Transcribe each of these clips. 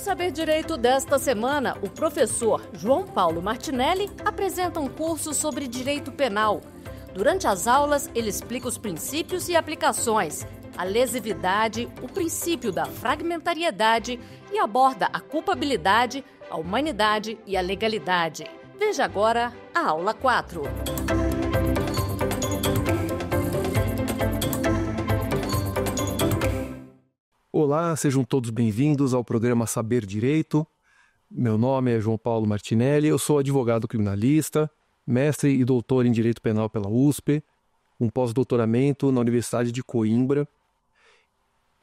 Saber Direito desta semana, o professor João Paulo Martinelli apresenta um curso sobre direito penal. Durante as aulas, ele explica os princípios e aplicações, a lesividade, o princípio da fragmentariedade e aborda a culpabilidade, a humanidade e a legalidade. Veja agora a aula 4. Olá, sejam todos bem-vindos ao programa Saber Direito. Meu nome é João Paulo Martinelli, eu sou advogado criminalista, mestre e doutor em Direito Penal pela USP, um pós-doutoramento na Universidade de Coimbra.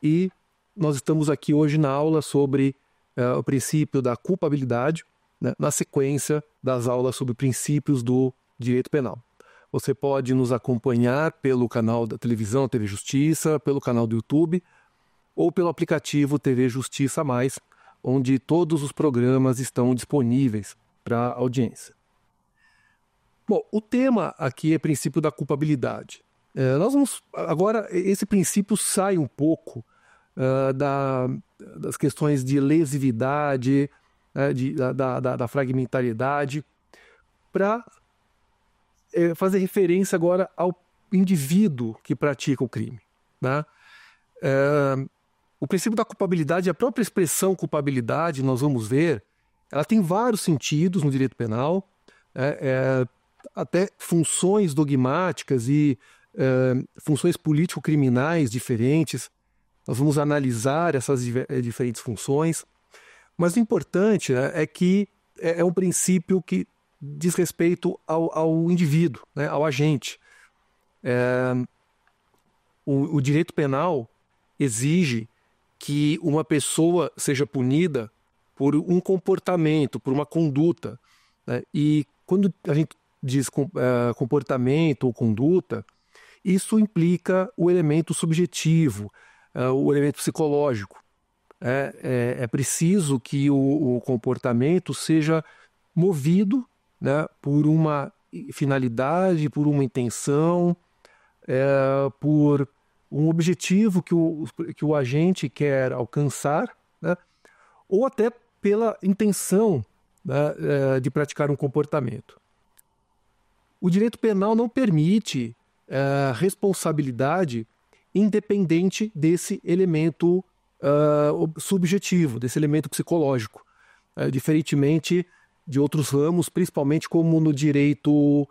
E nós estamos aqui hoje na aula sobre o princípio da culpabilidade, né, na sequência das aulas sobre princípios do direito penal. Você pode nos acompanhar pelo canal da televisão TV Justiça, pelo canal do YouTube, ou pelo aplicativo TV Justiça Mais, onde todos os programas estão disponíveis para audiência. Bom, o tema aqui é princípio da culpabilidade. Agora, esse princípio sai um pouco das questões de lesividade, da fragmentariedade, para fazer referência agora ao indivíduo que pratica o crime, né? O princípio da culpabilidade, a própria expressão culpabilidade, nós vamos ver, ela tem vários sentidos no direito penal, até funções dogmáticas e funções político-criminais diferentes. Nós vamos analisar essas diferentes funções, mas o importante, né, é que é um princípio que diz respeito ao indivíduo, né, ao agente. O direito penal exige que uma pessoa seja punida por um comportamento, por uma conduta, né? E quando a gente diz comportamento ou conduta, isso implica o elemento subjetivo, o elemento psicológico. É preciso que o comportamento seja movido, né, por uma finalidade, por uma intenção, por um objetivo que o agente quer alcançar, né? Ou até pela intenção, né, de praticar um comportamento. O direito penal não permite responsabilidade independente desse elemento subjetivo, desse elemento psicológico, diferentemente de outros ramos, principalmente como no direito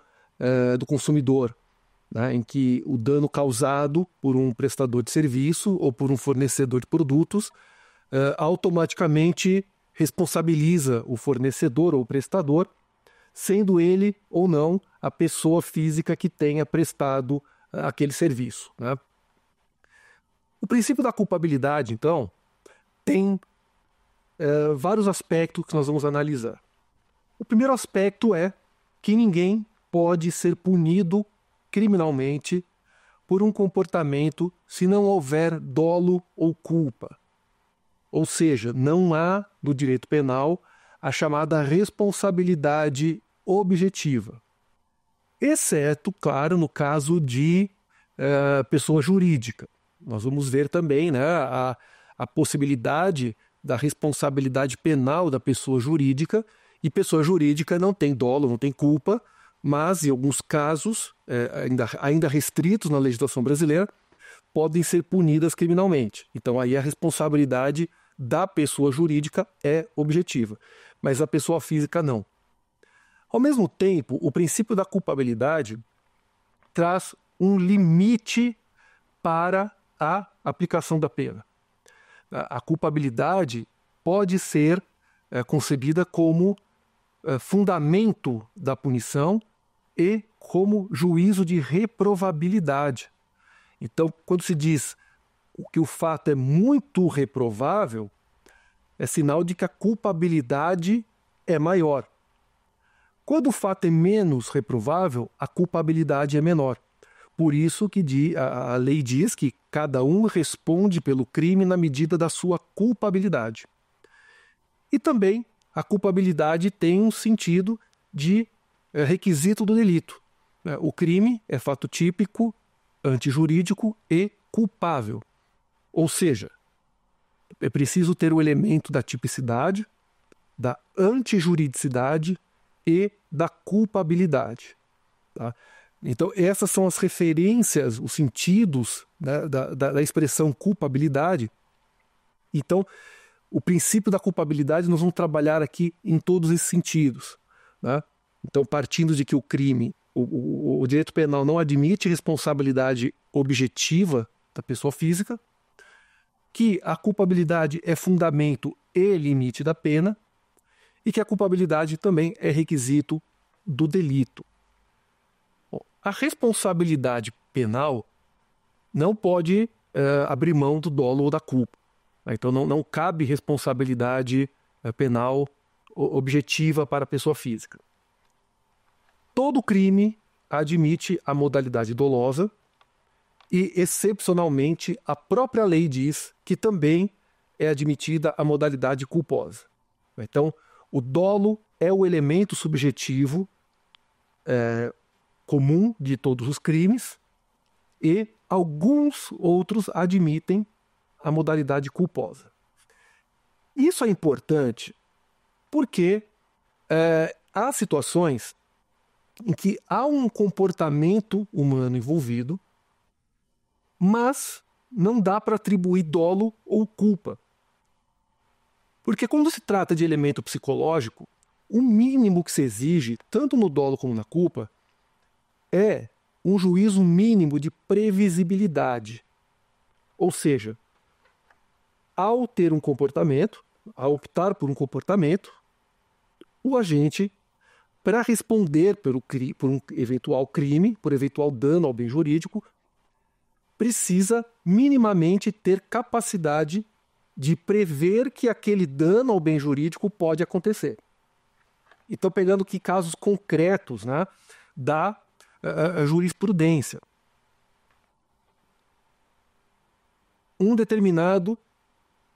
do consumidor, né, em que o dano causado por um prestador de serviço ou por um fornecedor de produtos automaticamente responsabiliza o fornecedor ou o prestador, sendo ele ou não a pessoa física que tenha prestado aquele serviço, né? O princípio da culpabilidade, então, tem vários aspectos que nós vamos analisar. O primeiro aspecto é que ninguém pode ser punido criminalmente por um comportamento se não houver dolo ou culpa. Ou seja, não há no direito penal a chamada responsabilidade objetiva. Exceto, claro, no caso de pessoa jurídica. Nós vamos ver também, né, a possibilidade da responsabilidade penal da pessoa jurídica, e pessoa jurídica não tem dolo, não tem culpa, mas, em alguns casos, ainda restritos na legislação brasileira, podem ser punidas criminalmente. Então, aí a responsabilidade da pessoa jurídica é objetiva, mas a pessoa física não. Ao mesmo tempo, o princípio da culpabilidade traz um limite para a aplicação da pena. A culpabilidade pode ser concebida como fundamento da punição e como juízo de reprovabilidade. Então, quando se diz que o fato é muito reprovável, é sinal de que a culpabilidade é maior. Quando o fato é menos reprovável, a culpabilidade é menor. Por isso que a lei diz que cada um responde pelo crime na medida da sua culpabilidade. E também a culpabilidade tem um sentido de requisito do delito. O crime é fato típico, antijurídico e culpável. Ou seja, é preciso ter o elemento da tipicidade, da antijuridicidade e da culpabilidade. Tá? Então, essas são as referências, os sentidos, né, da expressão culpabilidade. Então, o princípio da culpabilidade nós vamos trabalhar aqui em todos esses sentidos. Né? Então, partindo de que o crime, o direito penal não admite responsabilidade objetiva da pessoa física, que a culpabilidade é fundamento e limite da pena, e que a culpabilidade também é requisito do delito. Bom, a responsabilidade penal não pode abrir mão do dolo ou da culpa. Então não cabe responsabilidade penal objetiva para a pessoa física. Todo crime admite a modalidade dolosa e, excepcionalmente, a própria lei diz que também é admitida a modalidade culposa. Então, o dolo é o elemento subjetivo comum de todos os crimes e alguns outros admitem a modalidade culposa. Isso é importante porque há situações em que há um comportamento humano envolvido, mas não dá para atribuir dolo ou culpa. Porque quando se trata de elemento psicológico, o mínimo que se exige, tanto no dolo como na culpa, é um juízo mínimo de previsibilidade. Ou seja, ao ter um comportamento, ao optar por um comportamento, o agente, para responder por um eventual crime, por eventual dano ao bem jurídico, precisa minimamente ter capacidade de prever que aquele dano ao bem jurídico pode acontecer. Então, pegando aqui casos concretos, né, da jurisprudência. Um determinado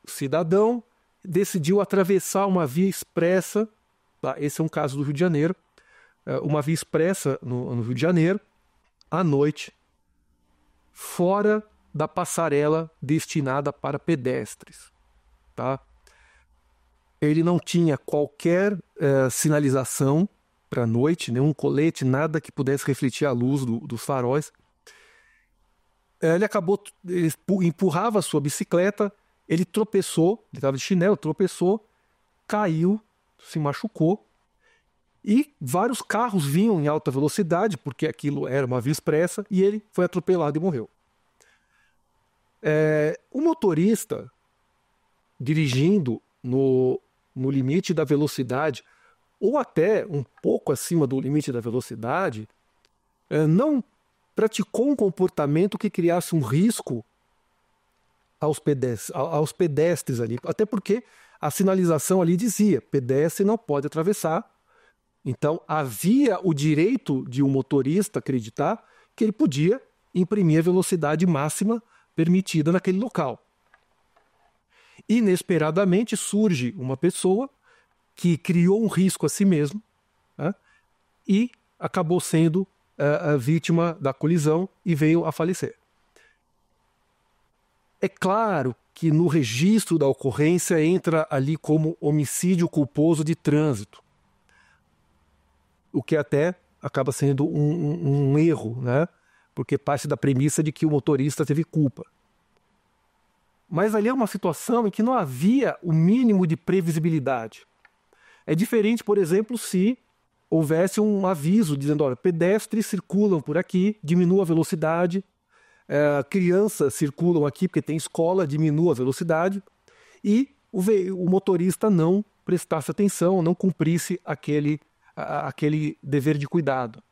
cidadão decidiu atravessar uma via expressa, tá? Esse é um caso do Rio de Janeiro, uma via expressa no Rio de Janeiro, à noite, fora da passarela destinada para pedestres. Tá? Ele não tinha qualquer sinalização para a noite, nenhum colete, nada que pudesse refletir a luz dos faróis. Ele empurrava a sua bicicleta, ele tropeçou, ele estava de chinelo, tropeçou, caiu, se machucou, e vários carros vinham em alta velocidade, porque aquilo era uma via expressa, e ele foi atropelado e morreu. O motorista, dirigindo no limite da velocidade, ou até um pouco acima do limite da velocidade, não praticou um comportamento que criasse um risco aos pedestres ali. Até porque a sinalização ali dizia, pedestre não pode atravessar. Então havia o direito de um motorista acreditar que ele podia imprimir a velocidade máxima permitida naquele local. Inesperadamente surge uma pessoa que criou um risco a si mesmo, né, e acabou sendo a vítima da colisão e veio a falecer. É claro que no registro da ocorrência entra ali como homicídio culposo de trânsito, o que até acaba sendo um erro, né, porque parte da premissa de que o motorista teve culpa. Mas ali é uma situação em que não havia o mínimo de previsibilidade. É diferente, por exemplo, se houvesse um aviso dizendo, olha, pedestres circulam por aqui, diminua a velocidade, crianças circulam aqui porque tem escola, diminua a velocidade, e o motorista não prestasse atenção, não cumprisse aquele dever de cuidado.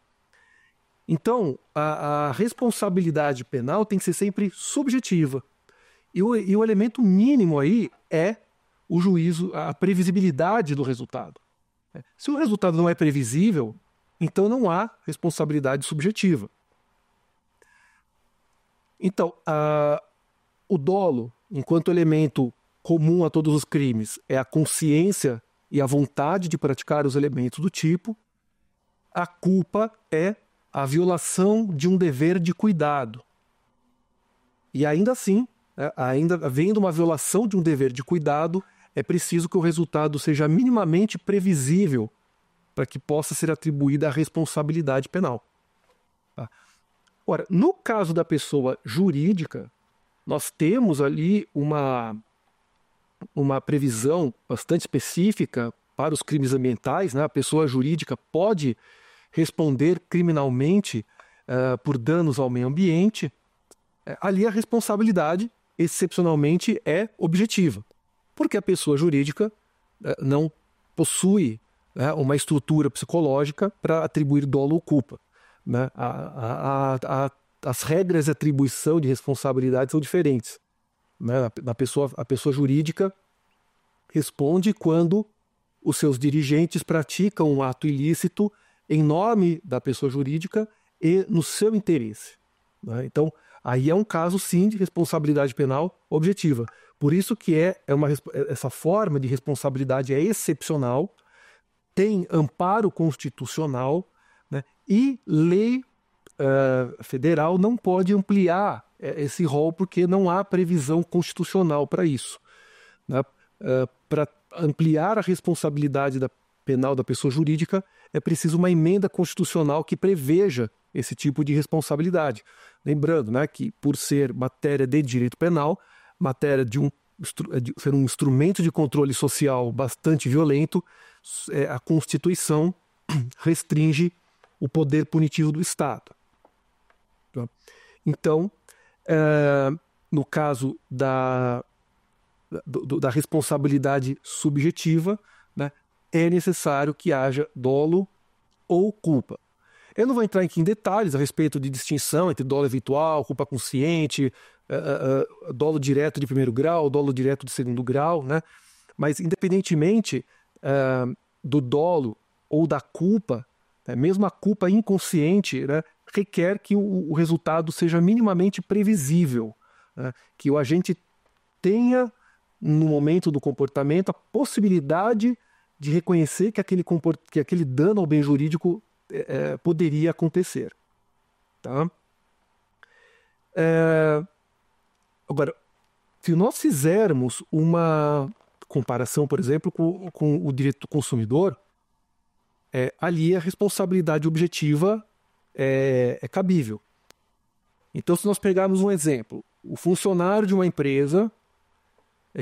Então, a responsabilidade penal tem que ser sempre subjetiva. E o elemento mínimo aí é o juízo, a previsibilidade do resultado. Se o resultado não é previsível, então não há responsabilidade subjetiva. Então, o dolo, enquanto elemento comum a todos os crimes, é a consciência e a vontade de praticar os elementos do tipo, a culpa é a violação de um dever de cuidado. E ainda assim, ainda havendo uma violação de um dever de cuidado, é preciso que o resultado seja minimamente previsível para que possa ser atribuída a responsabilidade penal. Tá? Ora, no caso da pessoa jurídica, nós temos ali uma previsão bastante específica para os crimes ambientais, né? A pessoa jurídica pode responder criminalmente por danos ao meio ambiente. Ali a responsabilidade, excepcionalmente, é objetiva, porque a pessoa jurídica não possui uma estrutura psicológica para atribuir dolo ou culpa. Né? As regras de atribuição de responsabilidade são diferentes. Né? A pessoa jurídica responde quando os seus dirigentes praticam um ato ilícito em nome da pessoa jurídica e no seu interesse. Né? Então, aí é um caso, sim, de responsabilidade penal objetiva. Por isso que essa forma de responsabilidade é excepcional, tem amparo constitucional, né? E lei federal não pode ampliar esse rol porque não há previsão constitucional para isso. Né? Para ampliar a responsabilidade penal da pessoa jurídica, é preciso uma emenda constitucional que preveja esse tipo de responsabilidade. Lembrando, né, que por ser matéria de direito penal, matéria de ser um instrumento de controle social bastante violento, a Constituição restringe o poder punitivo do Estado. Então, no caso da responsabilidade subjetiva, né, é necessário que haja dolo ou culpa. Eu não vou entrar aqui em detalhes a respeito de distinção entre dolo eventual, culpa consciente, dolo direto de primeiro grau, dolo direto de segundo grau, né? Mas independentemente do dolo ou da culpa, mesmo a culpa inconsciente, né, requer que o resultado seja minimamente previsível, né? Que o agente tenha, no momento do comportamento, a possibilidade de reconhecer que aquele dano ao bem jurídico poderia acontecer. Tá? Agora, se nós fizermos uma comparação, por exemplo, com o direito do consumidor, ali a responsabilidade objetiva é cabível. Então, se nós pegarmos um exemplo, o funcionário de uma empresa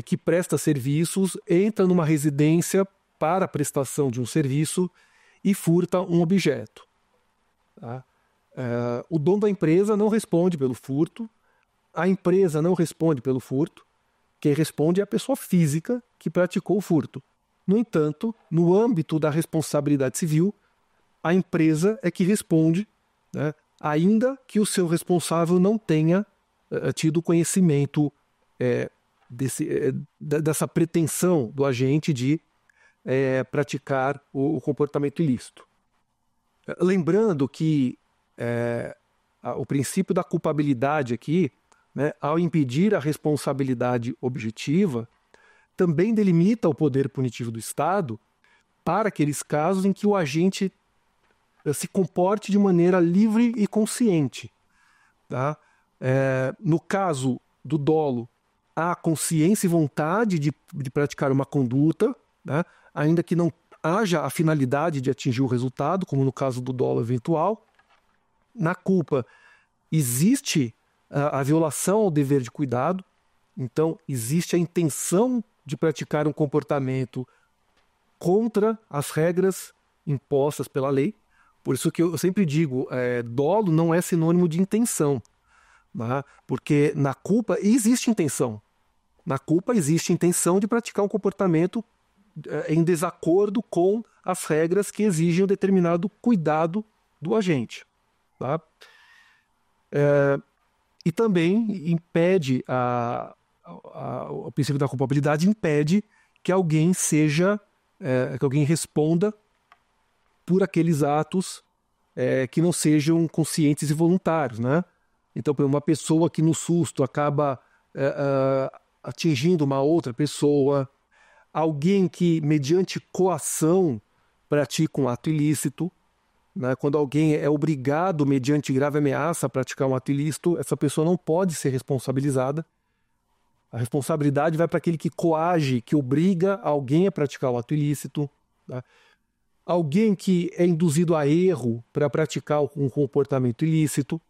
que presta serviços entra numa residência para a prestação de um serviço e furta um objeto. Tá? O dono da empresa não responde pelo furto, a empresa não responde pelo furto, quem responde é a pessoa física que praticou o furto. No entanto, no âmbito da responsabilidade civil, a empresa é que responde, né, ainda que o seu responsável não tenha tido conhecimento dessa pretensão do agente de praticar o comportamento ilícito. Lembrando que o princípio da culpabilidade aqui, né, ao impedir a responsabilidade objetiva, também delimita o poder punitivo do Estado para aqueles casos em que o agente se comporte de maneira livre e consciente. Tá? No caso do dolo, há consciência e vontade de praticar uma conduta, né, ainda que não haja a finalidade de atingir o resultado, como no caso do dolo eventual. Na culpa, existe a violação ao dever de cuidado, então existe a intenção de praticar um comportamento contra as regras impostas pela lei. Por isso que eu sempre digo, dolo não é sinônimo de intenção, né? Porque na culpa existe intenção. Na culpa existe intenção de praticar um comportamento em desacordo com as regras que exigem um determinado cuidado do agente. Tá? E também impede, o princípio da culpabilidade impede que alguém que alguém responda por aqueles atos que não sejam conscientes e voluntários, né? Então, por uma pessoa que no susto acaba atingindo uma outra pessoa, alguém que, mediante coação, pratica um ato ilícito, né? Quando alguém é obrigado, mediante grave ameaça, a praticar um ato ilícito, essa pessoa não pode ser responsabilizada, A responsabilidade vai para aquele que coage, que obriga alguém a praticar o ato ilícito. Tá? Alguém que é induzido a erro para praticar um comportamento ilícito.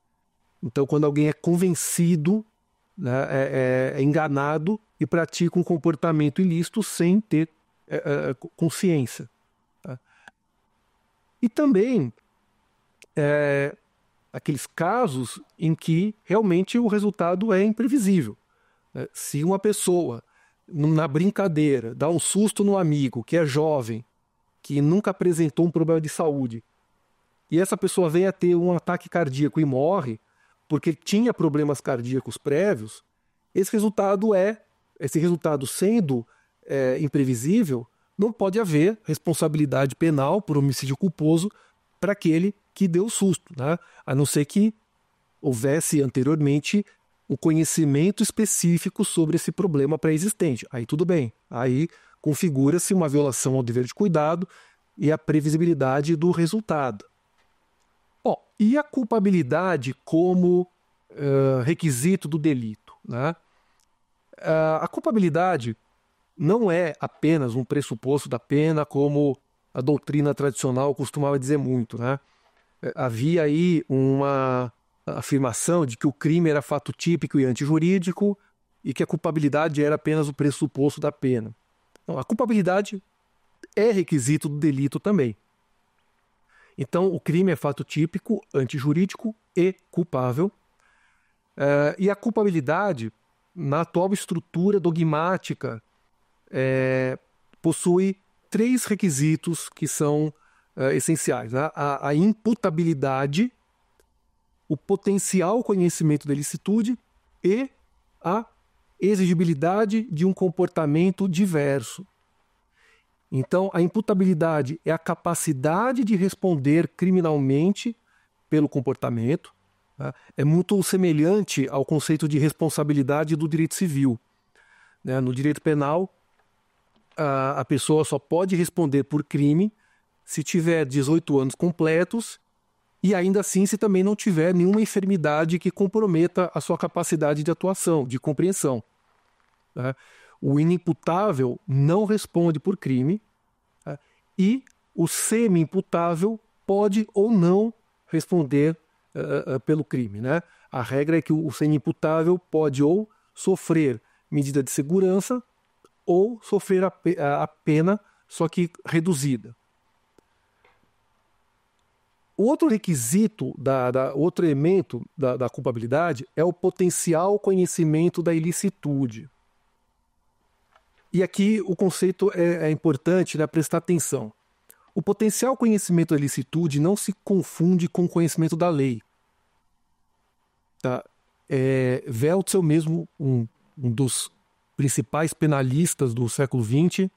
Então, quando alguém é convencido, né, é enganado e pratica um comportamento ilícito sem ter consciência. Tá? E também aqueles casos em que realmente o resultado é imprevisível. Se uma pessoa, na brincadeira, dá um susto no amigo que é jovem, que nunca apresentou um problema de saúde, e essa pessoa vem a ter um ataque cardíaco e morre porque tinha problemas cardíacos prévios, esse resultado sendo imprevisível, não pode haver responsabilidade penal por homicídio culposo para aquele que deu o susto, né? A não ser que houvesse anteriormente um conhecimento específico sobre esse problema pré-existente. Aí tudo bem. Aí configura-se uma violação ao dever de cuidado e a previsibilidade do resultado. Bom, e a culpabilidade como requisito do delito, né? A culpabilidade não é apenas um pressuposto da pena, como a doutrina tradicional costumava dizer muito, né? Havia aí uma afirmação de que o crime era fato típico e antijurídico e que a culpabilidade era apenas o pressuposto da pena. Então, a culpabilidade é requisito do delito também. Então, o crime é fato típico, antijurídico e culpável. E a culpabilidade, na atual estrutura dogmática, possui 3 requisitos que são essenciais, né? A imputabilidade, o potencial conhecimento da ilicitude e a exigibilidade de um comportamento diverso. Então, a imputabilidade é a capacidade de responder criminalmente pelo comportamento. Tá? É muito semelhante ao conceito de responsabilidade do direito civil. Né? No direito penal, a pessoa só pode responder por crime se tiver 18 anos completos e ainda assim se também não tiver nenhuma enfermidade que comprometa a sua capacidade de atuação, de compreensão. Tá? O inimputável não responde por crime, tá? E o semi-imputável pode ou não responder pelo crime. Né? A regra é que o semi-imputável pode ou sofrer medida de segurança ou sofrer a pena, só que reduzida. O outro requisito, outro elemento da culpabilidade é o potencial conhecimento da ilicitude. E aqui o conceito é importante, né, prestar atenção. O potencial conhecimento da ilicitude não se confunde com o conhecimento da lei. Tá? Welzel mesmo, um dos principais penalistas do século XX,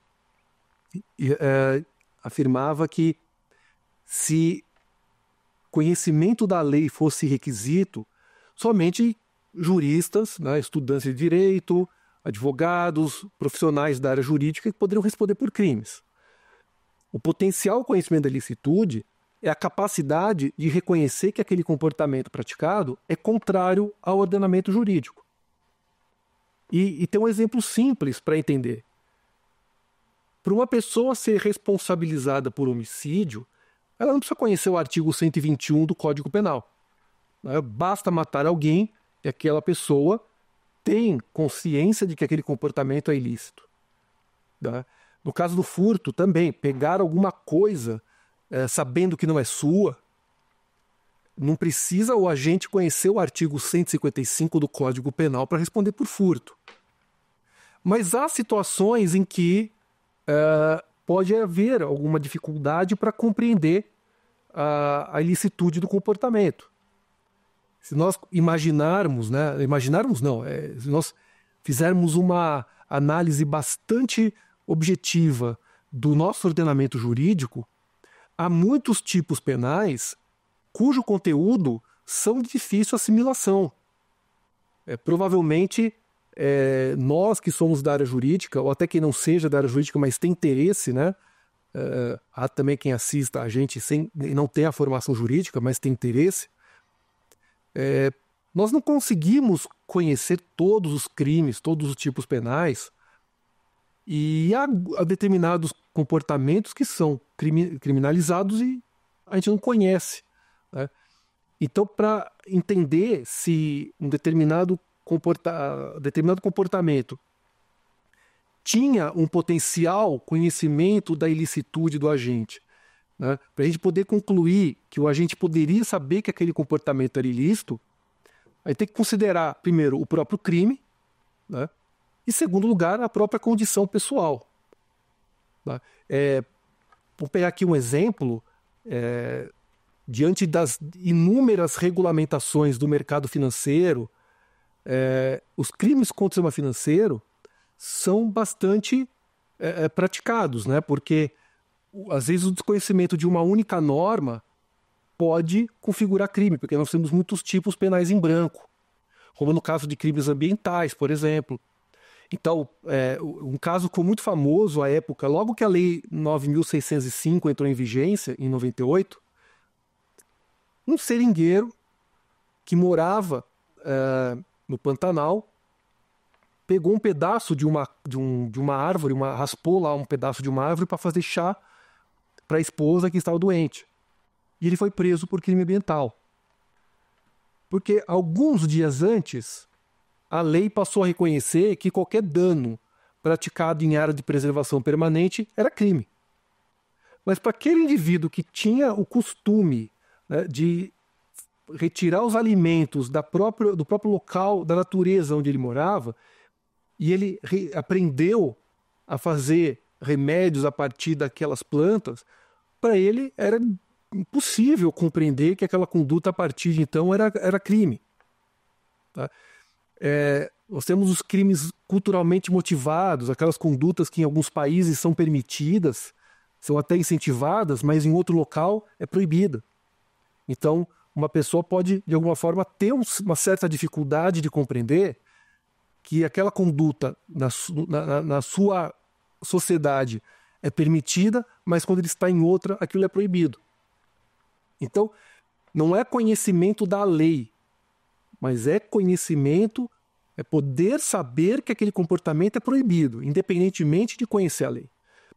afirmava que se conhecimento da lei fosse requisito, somente juristas, né, estudantes de direito, advogados, profissionais da área jurídica poderiam responder por crimes. O potencial conhecimento da ilicitude é a capacidade de reconhecer que aquele comportamento praticado é contrário ao ordenamento jurídico. E tem um exemplo simples para entender. Para uma pessoa ser responsabilizada por homicídio, ela não precisa conhecer o artigo 121 do Código Penal. Basta matar alguém e aquela pessoa tem consciência de que aquele comportamento é ilícito. No caso do furto, também, pegar alguma coisa sabendo que não é sua, não precisa o agente conhecer o artigo 155 do Código Penal para responder por furto. Mas há situações em que pode haver alguma dificuldade para compreender a ilicitude do comportamento. Se nós imaginarmos, né, se nós fizermos uma análise bastante objetiva do nosso ordenamento jurídico, há muitos tipos penais cujo conteúdo são de difícil assimilação. Provavelmente nós que somos da área jurídica, ou até quem não seja da área jurídica, mas tem interesse, né? Há também quem assista a gente e não tem a formação jurídica, mas tem interesse, Nós não conseguimos conhecer todos os crimes, todos os tipos penais, e há determinados comportamentos que são criminalizados e a gente não conhece, né? Então, para entender se um determinado comportamento tinha um potencial conhecimento da ilicitude do agente, né? Para a gente poder concluir que o agente poderia saber que aquele comportamento era ilícito, aí tem que considerar, primeiro, o próprio crime, né? E, em segundo lugar, a própria condição pessoal. Tá? Vou pegar aqui um exemplo. Diante das inúmeras regulamentações do mercado financeiro, os crimes contra o sistema financeiro são bastante praticados, né? Porque, às vezes, o desconhecimento de uma única norma pode configurar crime, porque nós temos muitos tipos penais em branco, como no caso de crimes ambientais, por exemplo. Então, um caso ficou muito famoso à época, logo que a Lei 9.605 entrou em vigência, em 98, um seringueiro que morava no Pantanal pegou um pedaço de uma árvore, raspou lá um pedaço de uma árvore para fazer chá para a esposa que estava doente. E ele foi preso por crime ambiental. Porque alguns dias antes, a lei passou a reconhecer que qualquer dano praticado em área de preservação permanente era crime. Mas para aquele indivíduo que tinha o costume, né, de retirar os alimentos do próprio local, da natureza onde ele morava, e ele aprendeu a fazer remédios a partir daquelas plantas, para ele era impossível compreender que aquela conduta a partir de então era crime. Tá? Nós temos os crimes culturalmente motivados, aquelas condutas que em alguns países são permitidas, são até incentivadas, mas em outro local é proibida. Então, uma pessoa pode, de alguma forma, ter uma certa dificuldade de compreender que aquela conduta na sua sociedade é permitida, mas quando ele está em outra, aquilo é proibido. Então, não é conhecimento da lei, mas é conhecimento, é poder saber que aquele comportamento é proibido, independentemente de conhecer a lei.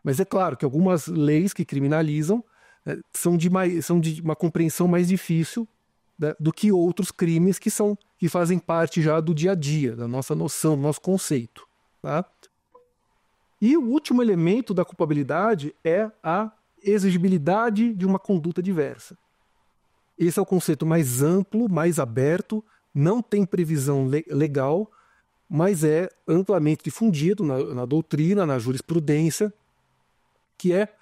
Mas é claro que algumas leis que criminalizam são de uma compreensão mais difícil, né, do que outros crimes que fazem parte já do dia a dia, da nossa noção, do nosso conceito. Tá? E o último elemento da culpabilidade é a exigibilidade de uma conduta diversa. Esse é o conceito mais amplo, mais aberto, não tem previsão legal, mas é amplamente difundido na doutrina, na jurisprudência, que é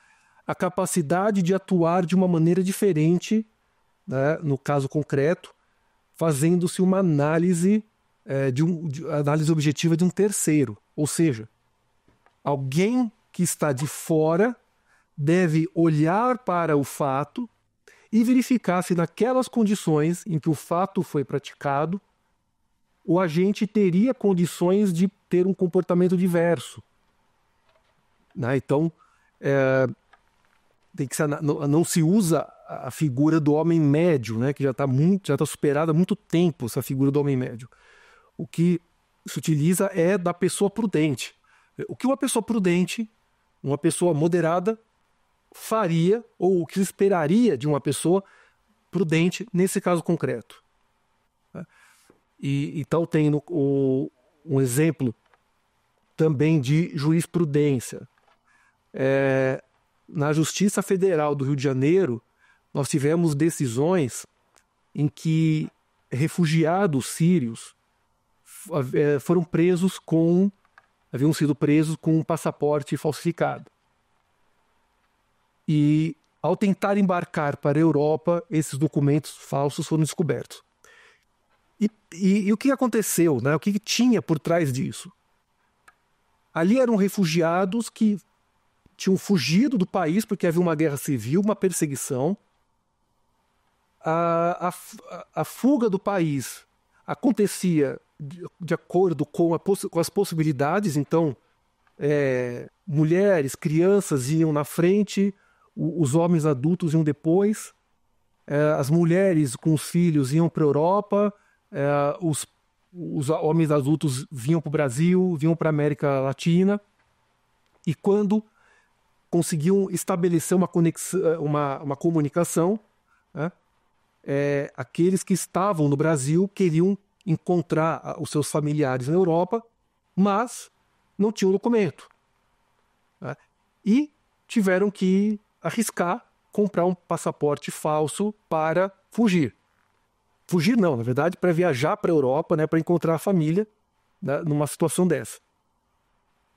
a capacidade de atuar de uma maneira diferente, né, no caso concreto, fazendo-se uma análise, análise objetiva de um terceiro. Ou seja, alguém que está de fora deve olhar para o fato e verificar se naquelas condições em que o fato foi praticado, o agente teria condições de ter um comportamento diverso. Né? Então, não se usa a figura do homem médio, né, que já está superada há muito tempo, essa figura do homem médio. O que se utiliza é da pessoa prudente. O que uma pessoa prudente, uma pessoa moderada, faria, ou o que se esperaria de uma pessoa prudente nesse caso concreto. Então tem um exemplo também de jurisprudência. Na Justiça Federal do Rio de Janeiro, nós tivemos decisões em que refugiados sírios haviam sido presos com um passaporte falsificado. E, ao tentar embarcar para a Europa, esses documentos falsos foram descobertos. E o que aconteceu? Né? O que tinha por trás disso? Ali eram refugiados que tinham fugido do país porque havia uma guerra civil, uma perseguição. A fuga do país acontecia de acordo com as possibilidades. Então, mulheres, crianças iam na frente, os homens adultos iam depois, as mulheres com os filhos iam para a Europa, os homens adultos vinham para o Brasil, vinham para a América Latina, e quando conseguiam estabelecer uma conexão, uma comunicação, né, aqueles que estavam no Brasil queriam encontrar os seus familiares na Europa, mas não tinham documento, né, e tiveram que arriscar comprar um passaporte falso para fugir. Fugir não, na verdade, para viajar para a Europa, né, para encontrar a família, né, numa situação dessa.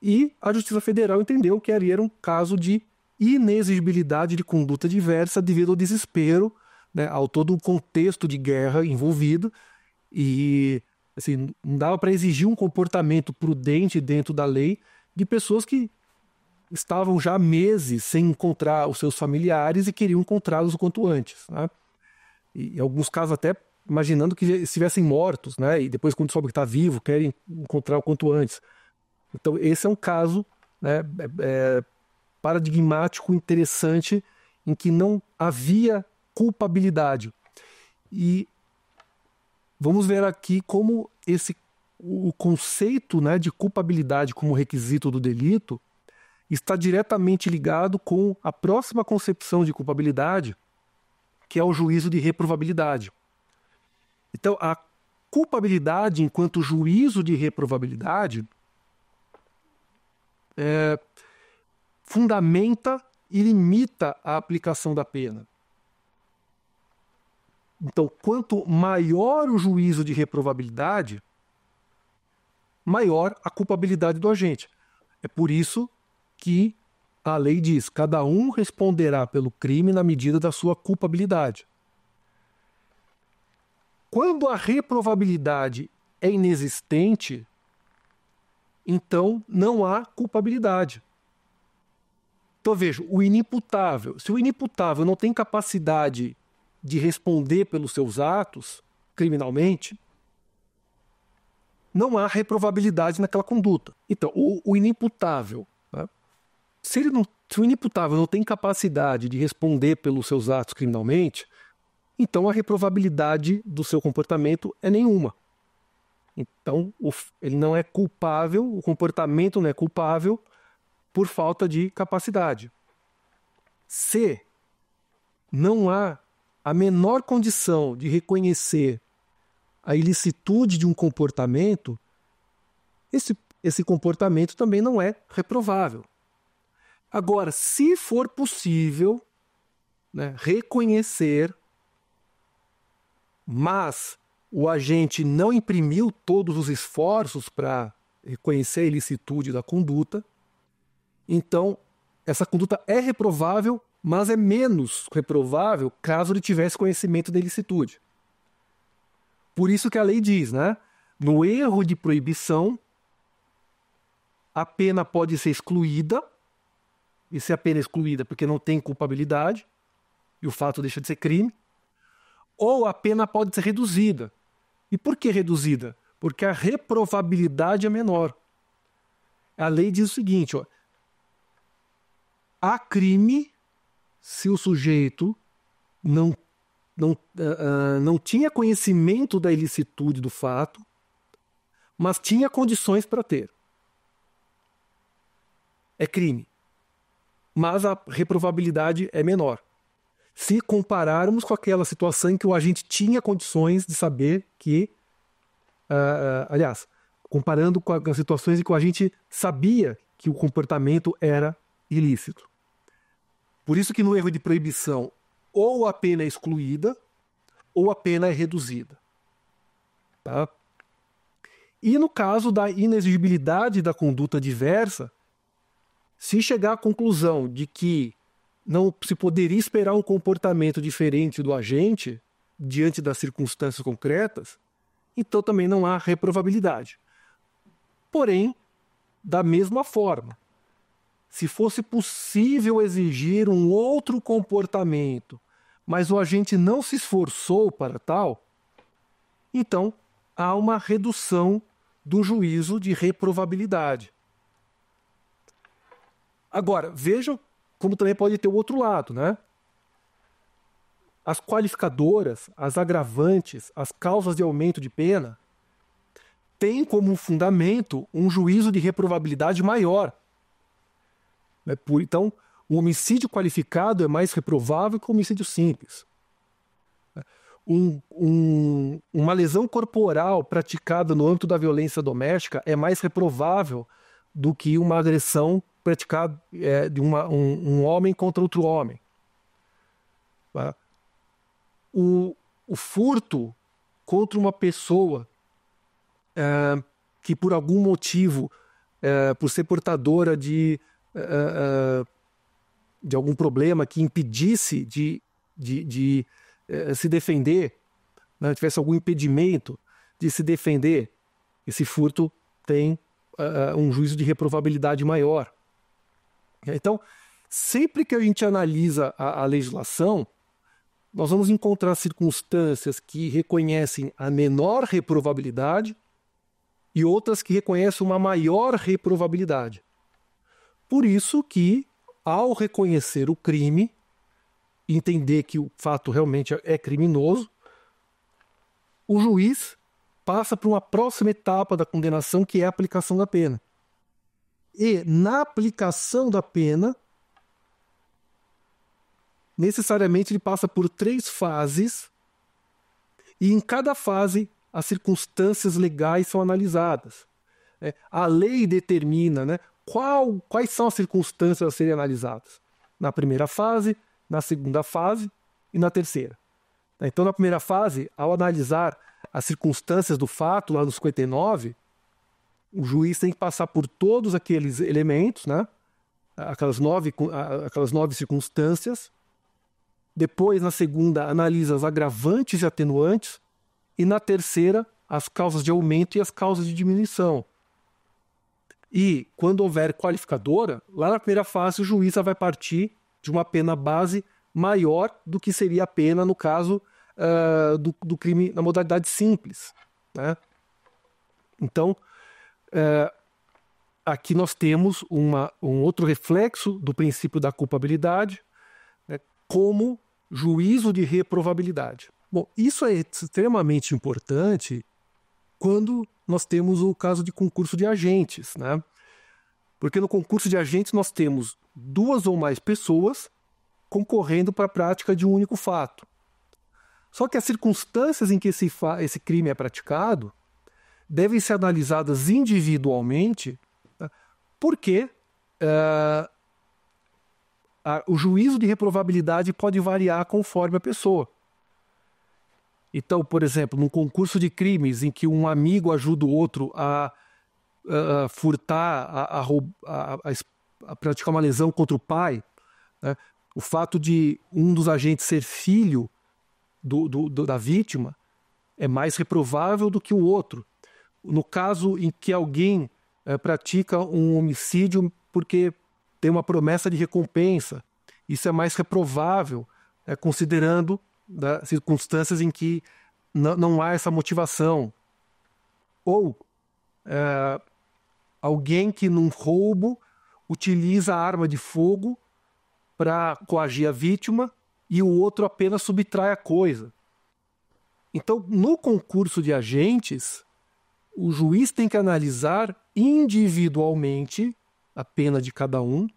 E a Justiça Federal entendeu que ali era um caso de inexigibilidade de conduta diversa devido ao desespero, né, ao todo um contexto de guerra envolvido, e assim, não dava para exigir um comportamento prudente dentro da lei de pessoas que estavam já há meses sem encontrar os seus familiares e queriam encontrá-los o quanto antes, né? E em alguns casos até imaginando que estivessem mortos, né? E depois, quando soube que está vivo, querem encontrar o quanto antes. Então esse é um caso, né, paradigmático, interessante, em que não havia culpabilidade. E vamos ver aqui como o conceito, né, de culpabilidade como requisito do delito está diretamente ligado com a próxima concepção de culpabilidade, que é o juízo de reprovabilidade. Então, a culpabilidade enquanto juízo de reprovabilidade fundamenta e limita a aplicação da pena. Então, quanto maior o juízo de reprovabilidade, maior a culpabilidade do agente. É por isso que a lei diz: cada um responderá pelo crime na medida da sua culpabilidade. Quando a reprovabilidade é inexistente, então não há culpabilidade. Então veja, o inimputável, se o inimputável não tem capacidade de responder pelos seus atos criminalmente, não há reprovabilidade naquela conduta. Então, o inimputável, né, se o inimputável não tem capacidade de responder pelos seus atos criminalmente, então a reprovabilidade do seu comportamento é nenhuma. Então, ele não é culpável, o comportamento não é culpável por falta de capacidade. Se não há a menor condição de reconhecer a ilicitude de um comportamento, esse comportamento também não é reprovável. Agora, se for possível, né, reconhecer, mas o agente não imprimiu todos os esforços para reconhecer a ilicitude da conduta, então essa conduta é reprovável, mas é menos reprovável caso ele tivesse conhecimento da ilicitude. Por isso que a lei diz, né? No erro de proibição, a pena pode ser excluída, e se a pena é excluída porque não tem culpabilidade, e o fato deixa de ser crime, ou a pena pode ser reduzida. E por que reduzida? Porque a reprovabilidade é menor. A lei diz o seguinte, ó, há crime se o sujeito não tinha conhecimento da ilicitude do fato, mas tinha condições para ter. É crime. Mas a reprovabilidade é menor. Se compararmos com aquela situação em que o agente tinha condições de saber que... aliás, comparando com as situações em que o agente sabia que o comportamento era ilícito. Por isso que no erro de proibição, ou a pena é excluída, ou a pena é reduzida. Tá? E no caso da inexigibilidade da conduta diversa, se chegar à conclusão de que não se poderia esperar um comportamento diferente do agente diante das circunstâncias concretas, então também não há reprovabilidade. Porém, da mesma forma, se fosse possível exigir um outro comportamento, mas o agente não se esforçou para tal, então há uma redução do juízo de reprovabilidade. Agora, vejam como também pode ter o outro lado, né? as qualificadoras, as agravantes, as causas de aumento de pena têm como fundamento um juízo de reprovabilidade maior. Então, o homicídio qualificado é mais reprovável que o homicídio simples. Uma lesão corporal praticada no âmbito da violência doméstica é mais reprovável do que uma agressão praticada de um homem contra outro homem. O furto contra uma pessoa que por algum motivo, por ser portadora de algum problema que impedisse de se defender, né, tivesse algum impedimento de se defender, esse furto tem um juízo de reprovabilidade maior. Então, sempre que a gente analisa a legislação, nós vamos encontrar circunstâncias que reconhecem a menor reprovabilidade e outras que reconhecem uma maior reprovabilidade. Por isso que, ao reconhecer o crime, entender que o fato realmente é criminoso, o juiz passa para uma próxima etapa da condenação, que é a aplicação da pena. E, na aplicação da pena, necessariamente ele passa por 3 fases, e em cada fase as circunstâncias legais são analisadas. A lei determina, né, quais são as circunstâncias a serem analisadas. Na primeira fase, na segunda fase e na terceira. Então, na primeira fase, ao analisar as circunstâncias do fato, lá no 59, o juiz tem que passar por todos aqueles elementos, né? aquelas 9 circunstâncias. Depois, na segunda, analisa as agravantes e atenuantes. E na terceira, as causas de aumento e as causas de diminuição. E, quando houver qualificadora, lá na primeira fase, o juiz vai partir de uma pena base maior do que seria a pena no caso do crime na modalidade simples, né? Então, aqui nós temos um outro reflexo do princípio da culpabilidade, né, como juízo de reprovabilidade. Bom, isso é extremamente importante quando nós temos o caso de concurso de agentes, né? Porque no concurso de agentes nós temos 2 ou mais pessoas concorrendo para a prática de um único fato. Só que as circunstâncias em que esse crime é praticado devem ser analisadas individualmente, né, porque o juízo de reprovabilidade pode variar conforme a pessoa. Então, por exemplo, num concurso de crimes em que um amigo ajuda o outro a furtar, a praticar uma lesão contra o pai, né, o fato de um dos agentes ser filho da vítima é mais reprovável do que o outro. No caso em que alguém pratica um homicídio porque tem uma promessa de recompensa, isso é mais reprovável, considerando circunstâncias em que não há essa motivação. Ou alguém que num roubo utiliza a arma de fogo para coagir a vítima e o outro apenas subtrai a coisa. Então, no concurso de agentes, o juiz tem que analisar individualmente a pena de cada um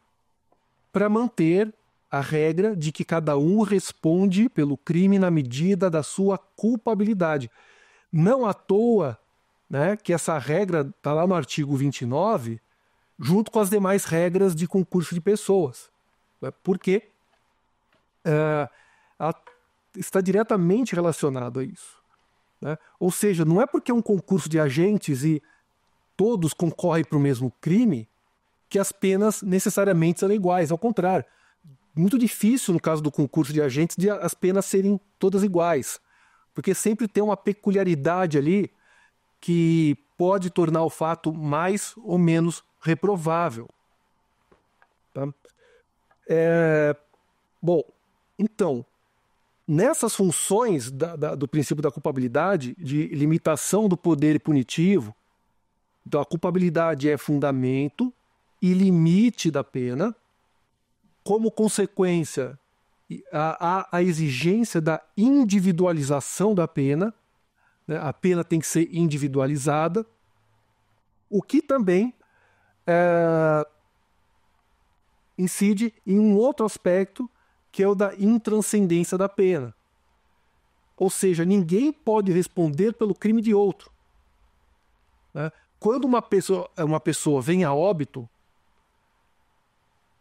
para manter a regra de que cada um responde pelo crime na medida da sua culpabilidade. Não à toa, né, que essa regra está lá no artigo 29, junto com as demais regras de concurso de pessoas. Porque ela está diretamente relacionado a isso, né? Ou seja, não é porque é um concurso de agentes e todos concorrem para o mesmo crime que as penas necessariamente são iguais. Ao contrário, muito difícil no caso do concurso de agentes de as penas serem todas iguais, porque sempre tem uma peculiaridade ali que pode tornar o fato mais ou menos reprovável. Tá? Bom, então, nessas funções do princípio da culpabilidade, de limitação do poder punitivo, então a culpabilidade é fundamento e limite da pena. Como consequência, há a exigência da individualização da pena, né? A pena tem que ser individualizada, o que também incide em um outro aspecto, que é o da intranscendência da pena. Ou seja, ninguém pode responder pelo crime de outro, né? Quando uma pessoa vem a óbito,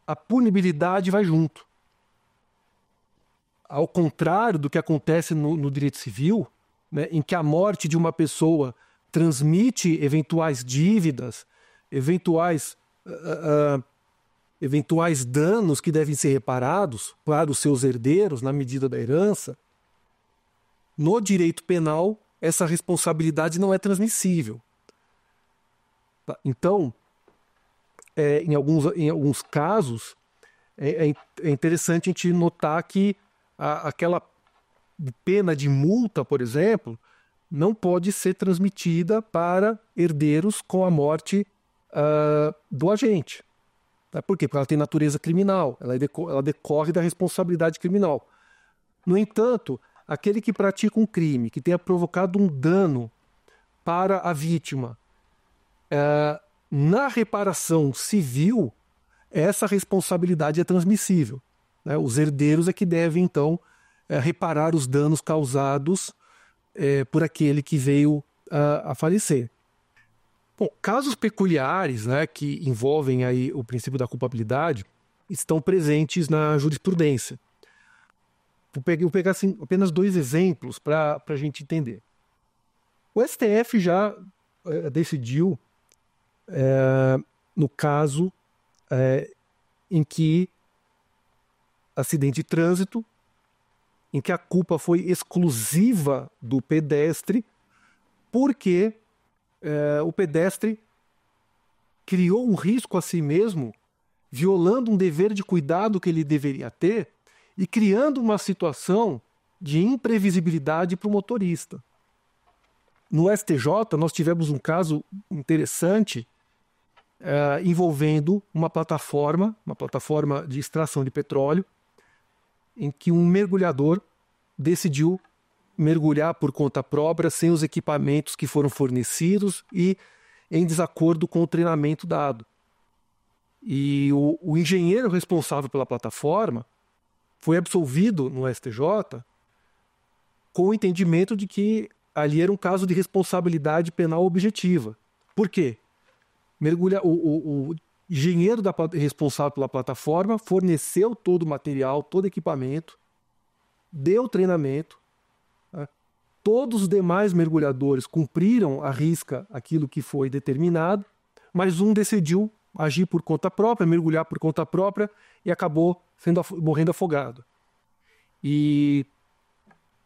a punibilidade vai junto. Ao contrário do que acontece no direito civil, né, em que a morte de uma pessoa transmite eventuais dívidas, eventuais danos que devem ser reparados para os seus herdeiros na medida da herança, no direito penal essa responsabilidade não é transmissível. Então, em alguns casos, é interessante a gente notar que aquela pena de multa, por exemplo, não pode ser transmitida para herdeiros com a morte do agente. Por quê? Porque ela tem natureza criminal, ela decorre da responsabilidade criminal. No entanto, aquele que pratica um crime, que tenha provocado um dano para a vítima, na reparação civil, essa responsabilidade é transmissível, né? Os herdeiros é que devem, então, reparar os danos causados por aquele que veio a falecer. Bom, casos peculiares, né, que envolvem aí o princípio da culpabilidade estão presentes na jurisprudência. Vou pegar assim, apenas 2 exemplos para a gente entender. O STF já decidiu no caso em que acidente de trânsito, em que a culpa foi exclusiva do pedestre, porque o pedestre criou um risco a si mesmo, violando um dever de cuidado que ele deveria ter e criando uma situação de imprevisibilidade para o motorista. No STJ, nós tivemos um caso interessante envolvendo uma plataforma de extração de petróleo, em que um mergulhador decidiu mergulhar por conta própria, sem os equipamentos que foram fornecidos e em desacordo com o treinamento dado. E o engenheiro responsável pela plataforma foi absolvido no STJ com o entendimento de que ali era um caso de responsabilidade penal objetiva. Por quê? O engenheiro responsável pela plataforma forneceu todo o material, todo o equipamento, deu treinamento. Todos os demais mergulhadores cumpriram à risca aquilo que foi determinado, mas um decidiu agir por conta própria, mergulhar por conta própria e acabou morrendo afogado. E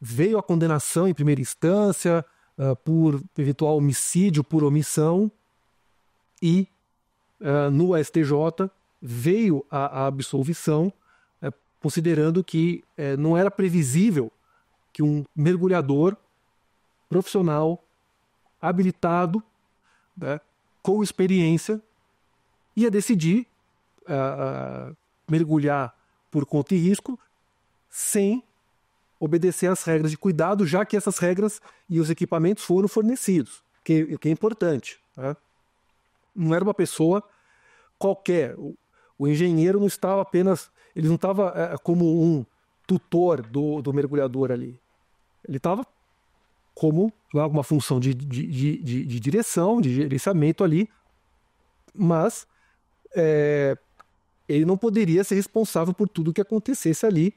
veio a condenação em primeira instância por eventual homicídio por omissão e no STJ veio a absolvição, considerando que não era previsível que um mergulhador profissional, habilitado, né, com experiência, ia decidir mergulhar por conta e risco sem obedecer às regras de cuidado, já que essas regras e os equipamentos foram fornecidos, que é importante, né? Não era uma pessoa qualquer. O engenheiro não estava apenas... Ele não estava como um tutor do mergulhador ali. Ele estava como uma função de direção, de gerenciamento ali, mas ele não poderia ser responsável por tudo que acontecesse ali,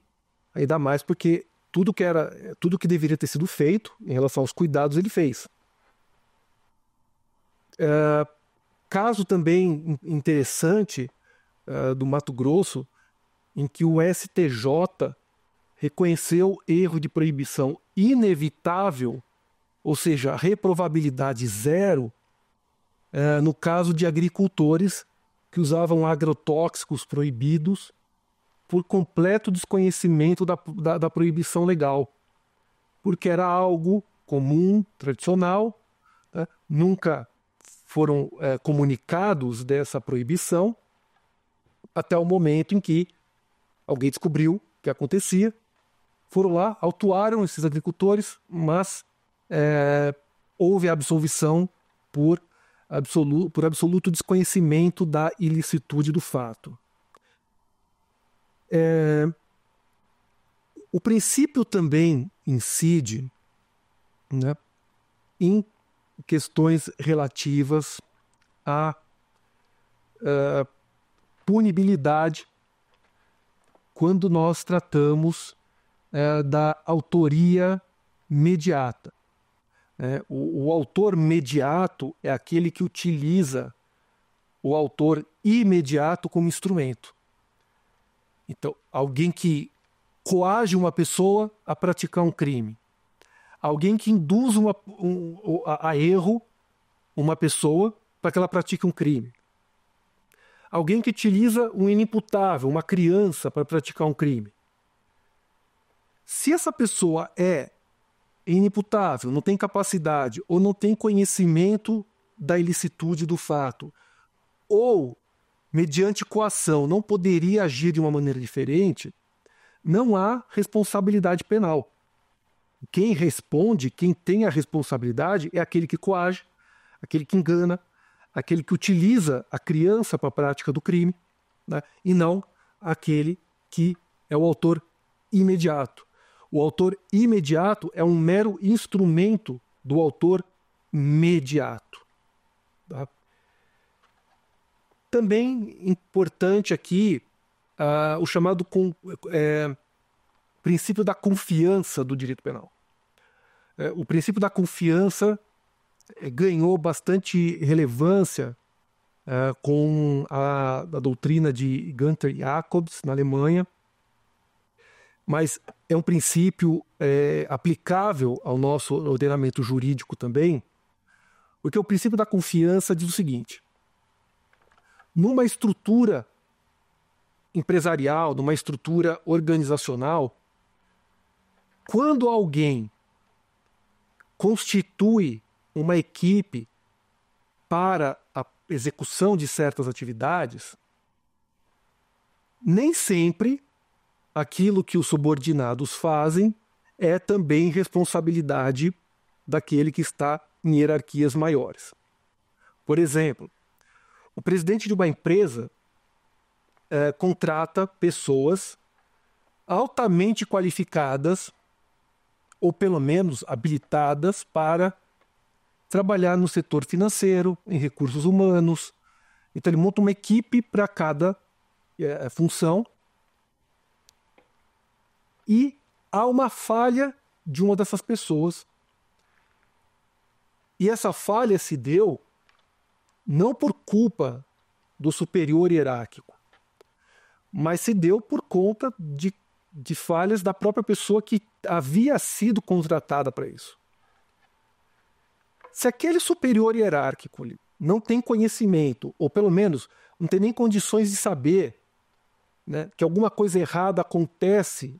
ainda mais porque tudo que deveria ter sido feito em relação aos cuidados ele fez. Caso também interessante do Mato Grosso, em que o STJ reconheceu erro de proibição inevitável, ou seja, reprovabilidade zero, no caso de agricultores que usavam agrotóxicos proibidos por completo desconhecimento da proibição legal, porque era algo comum, tradicional, né? Nunca foram comunicados dessa proibição até o momento em que alguém descobriu que acontecia, foram lá, autuaram esses agricultores, mas houve a absolvição por absoluto desconhecimento da ilicitude do fato. O princípio também incide, né, em questões relativas à punibilidade quando nós tratamos da autoria mediata. O autor mediato é aquele que utiliza o autor imediato como instrumento. Então, alguém que coage uma pessoa a praticar um crime. Alguém que induz a erro uma pessoa para que ela pratique um crime. Alguém que utiliza um inimputável, uma criança, para praticar um crime. Se essa pessoa é inimputável, não tem capacidade ou não tem conhecimento da ilicitude do fato, ou, mediante coação, não poderia agir de uma maneira diferente, não há responsabilidade penal. Quem responde, quem tem a responsabilidade é aquele que coage, aquele que engana, aquele que utiliza a criança para a prática do crime, né? E não aquele que é o autor imediato. O autor imediato é um mero instrumento do autor mediato. Tá? Também importante aqui o chamado princípio da confiança do direito penal. O princípio da confiança ganhou bastante relevância com a doutrina de Gunther Jacobs, na Alemanha, mas é um princípio aplicável ao nosso ordenamento jurídico também, porque o princípio da confiança diz o seguinte: numa estrutura empresarial, numa estrutura organizacional, quando alguém constitui uma equipe para a execução de certas atividades, nem sempre aquilo que os subordinados fazem é também responsabilidade daquele que está em hierarquias maiores. Por exemplo, o presidente de uma empresa contrata pessoas altamente qualificadas, ou pelo menos habilitadas, para trabalhar no setor financeiro, em recursos humanos. Então ele monta uma equipe para cada função, e há uma falha de uma dessas pessoas. E essa falha se deu não por culpa do superior hierárquico, mas se deu por conta de falhas da própria pessoa que havia sido contratada para isso. Se aquele superior hierárquico não tem conhecimento, ou pelo menos não tem nem condições de saber, né, que alguma coisa errada acontece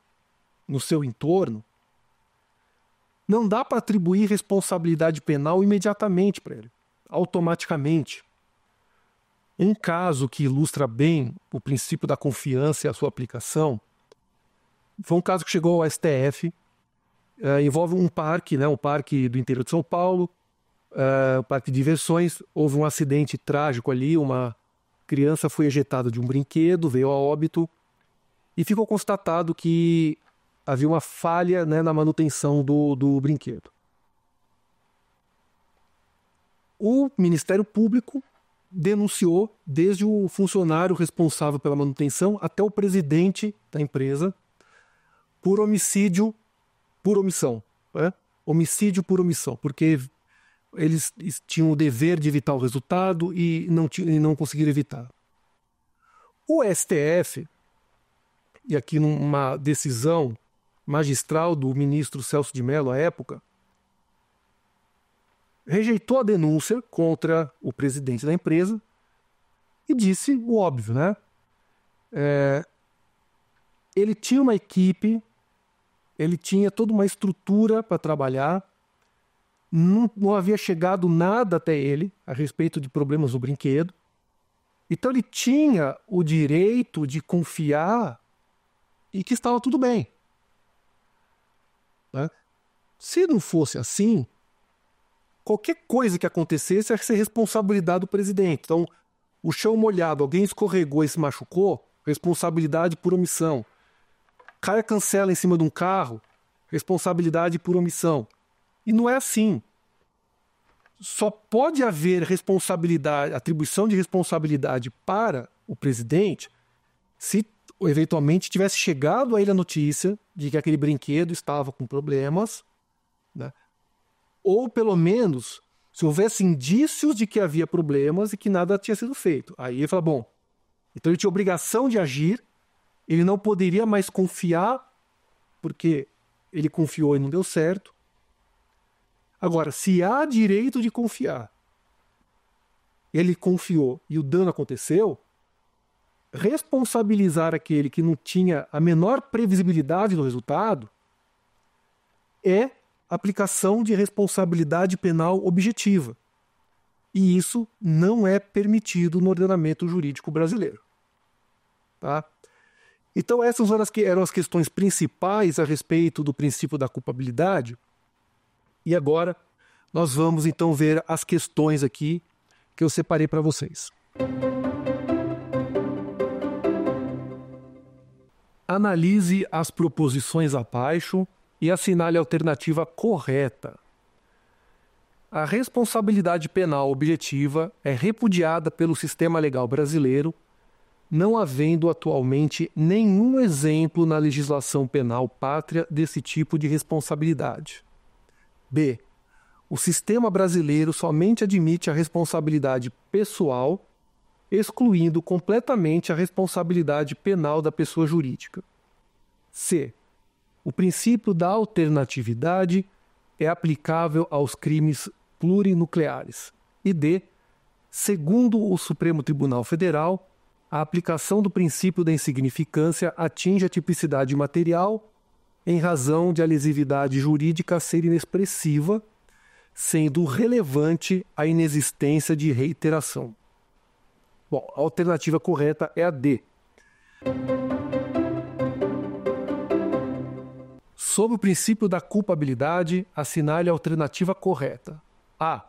no seu entorno, não dá para atribuir responsabilidade penal imediatamente para ele, automaticamente. Um caso que ilustra bem o princípio da confiança e a sua aplicação foi um caso que chegou ao STF, envolve um parque do interior de São Paulo, um parque de diversões. Houve um acidente trágico ali, uma criança foi ejetada de um brinquedo, veio a óbito, e ficou constatado que havia uma falha, né, na manutenção do brinquedo. O Ministério Público denunciou desde o funcionário responsável pela manutenção até o presidente da empresa por homicídio por omissão. Né? Homicídio por omissão, porque eles tinham o dever de evitar o resultado e não conseguiram evitar. O STF, e aqui numa decisão magistral do ministro Celso de Mello à época, rejeitou a denúncia contra o presidente da empresa e disse o óbvio, né? Ele tinha uma equipe, ele tinha toda uma estrutura para trabalhar, não havia chegado nada até ele a respeito de problemas do brinquedo, então ele tinha o direito de confiar e que estava tudo bem. Né? Se não fosse assim, qualquer coisa que acontecesse ia ser responsabilidade do presidente. Então, o chão molhado, alguém escorregou e se machucou, responsabilidade por omissão. Cara cancela em cima de um carro, responsabilidade por omissão. E não é assim. Só pode haver responsabilidade, atribuição de responsabilidade para o presidente se eventualmente tivesse chegado a ele a notícia de que aquele brinquedo estava com problemas, né? Ou pelo menos se houvesse indícios de que havia problemas e que nada tinha sido feito. Aí ele fala, bom, então ele tinha obrigação de agir, ele não poderia mais confiar, porque ele confiou e não deu certo. Agora, se há direito de confiar, ele confiou e o dano aconteceu, responsabilizar aquele que não tinha a menor previsibilidade do resultado é aplicação de responsabilidade penal objetiva. E isso não é permitido no ordenamento jurídico brasileiro. Tá? Então essas eram as questões principais a respeito do princípio da culpabilidade. E agora nós vamos então ver as questões aqui que eu separei para vocês. Analise as proposições abaixo e assinale a alternativa correta. A responsabilidade penal objetiva é repudiada pelo sistema legal brasileiro, não havendo atualmente nenhum exemplo na legislação penal pátria desse tipo de responsabilidade. B. O sistema brasileiro somente admite a responsabilidade pessoal, excluindo completamente a responsabilidade penal da pessoa jurídica. C. O princípio da alternatividade é aplicável aos crimes plurinucleares. E D. Segundo o Supremo Tribunal Federal, a aplicação do princípio da insignificância atinge a tipicidade material em razão de a lesividade jurídica ser inexpressiva, sendo relevante a inexistência de reiteração. Bom, a alternativa correta é a D. Sob o princípio da culpabilidade, assinale a alternativa correta. A.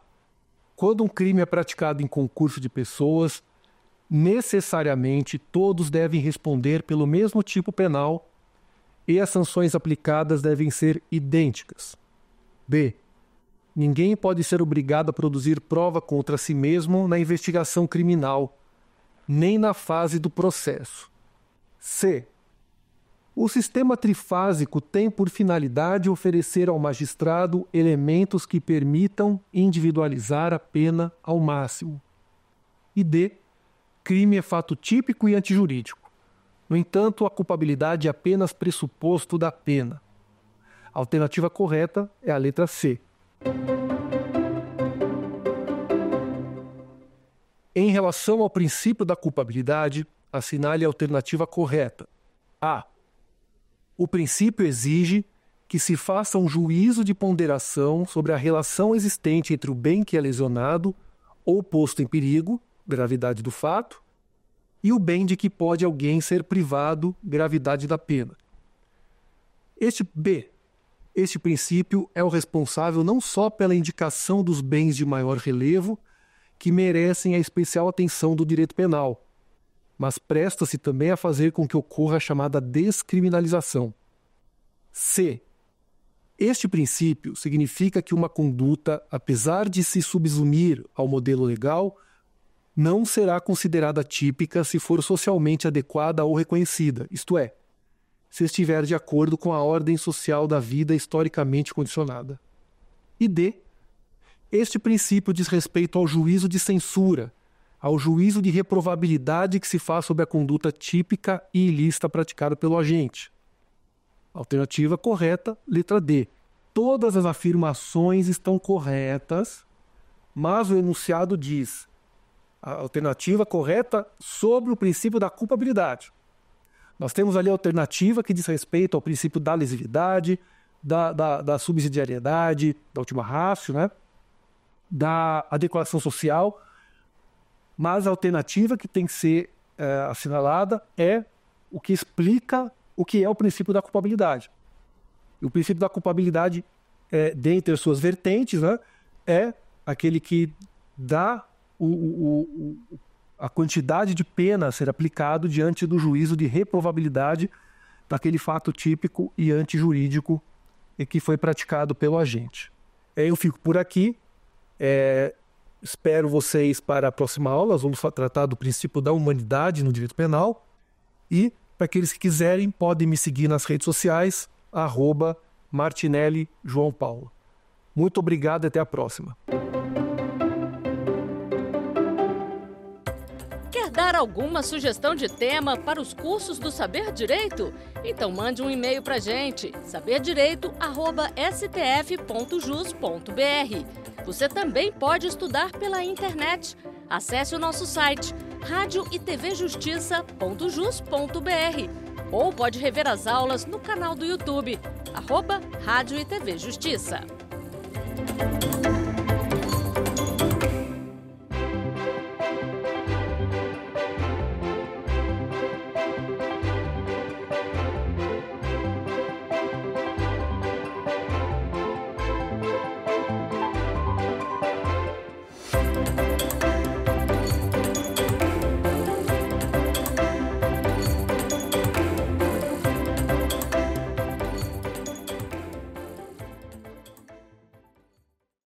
Quando um crime é praticado em concurso de pessoas, necessariamente todos devem responder pelo mesmo tipo penal e as sanções aplicadas devem ser idênticas. B. Ninguém pode ser obrigado a produzir prova contra si mesmo na investigação criminal, nem na fase do processo. C. O sistema trifásico tem por finalidade oferecer ao magistrado elementos que permitam individualizar a pena ao máximo. E D. Crime é fato típico e antijurídico. No entanto, a culpabilidade é apenas pressuposto da pena. A alternativa correta é a letra C. Em relação ao princípio da culpabilidade, assinale a alternativa correta. A. O princípio exige que se faça um juízo de ponderação sobre a relação existente entre o bem que é lesionado ou posto em perigo, gravidade do fato, e o bem de que pode alguém ser privado, gravidade da pena. Este princípio é o responsável não só pela indicação dos bens de maior relevo, que merecem a especial atenção do direito penal, mas presta-se também a fazer com que ocorra a chamada descriminalização. C. Este princípio significa que uma conduta, apesar de se subsumir ao modelo legal, não será considerada típica se for socialmente adequada ou reconhecida, isto é, se estiver de acordo com a ordem social da vida historicamente condicionada. E D. Este princípio diz respeito ao juízo de censura, ao juízo de reprovabilidade que se faz sobre a conduta típica e ilícita praticada pelo agente. Alternativa correta, letra D. Todas as afirmações estão corretas, mas o enunciado diz a alternativa correta sobre o princípio da culpabilidade. Nós temos ali a alternativa que diz respeito ao princípio da lesividade, da subsidiariedade, da ultima ratio, né? Da adequação social, mas a alternativa que tem que ser assinalada é o que explica o que é o princípio da culpabilidade. E o princípio da culpabilidade, dentre as suas vertentes, né, é aquele que dá a quantidade de pena a ser aplicado diante do juízo de reprovabilidade daquele fato típico e antijurídico e que foi praticado pelo agente. Eu fico por aqui. Espero vocês para a próxima aula. Nós vamos tratar do princípio da humanidade no direito penal. E, para aqueles que quiserem, podem me seguir nas redes sociais, @Martinelli João Paulo. Muito obrigado e até a próxima. Quer dar alguma sugestão de tema para os cursos do Saber Direito? Então mande um e-mail para a gente, saberdireito@stf.jus.br. Você também pode estudar pela internet. Acesse o nosso site radioetvjustiça.jus.br ou pode rever as aulas no canal do YouTube, @Rádio e TV Justiça.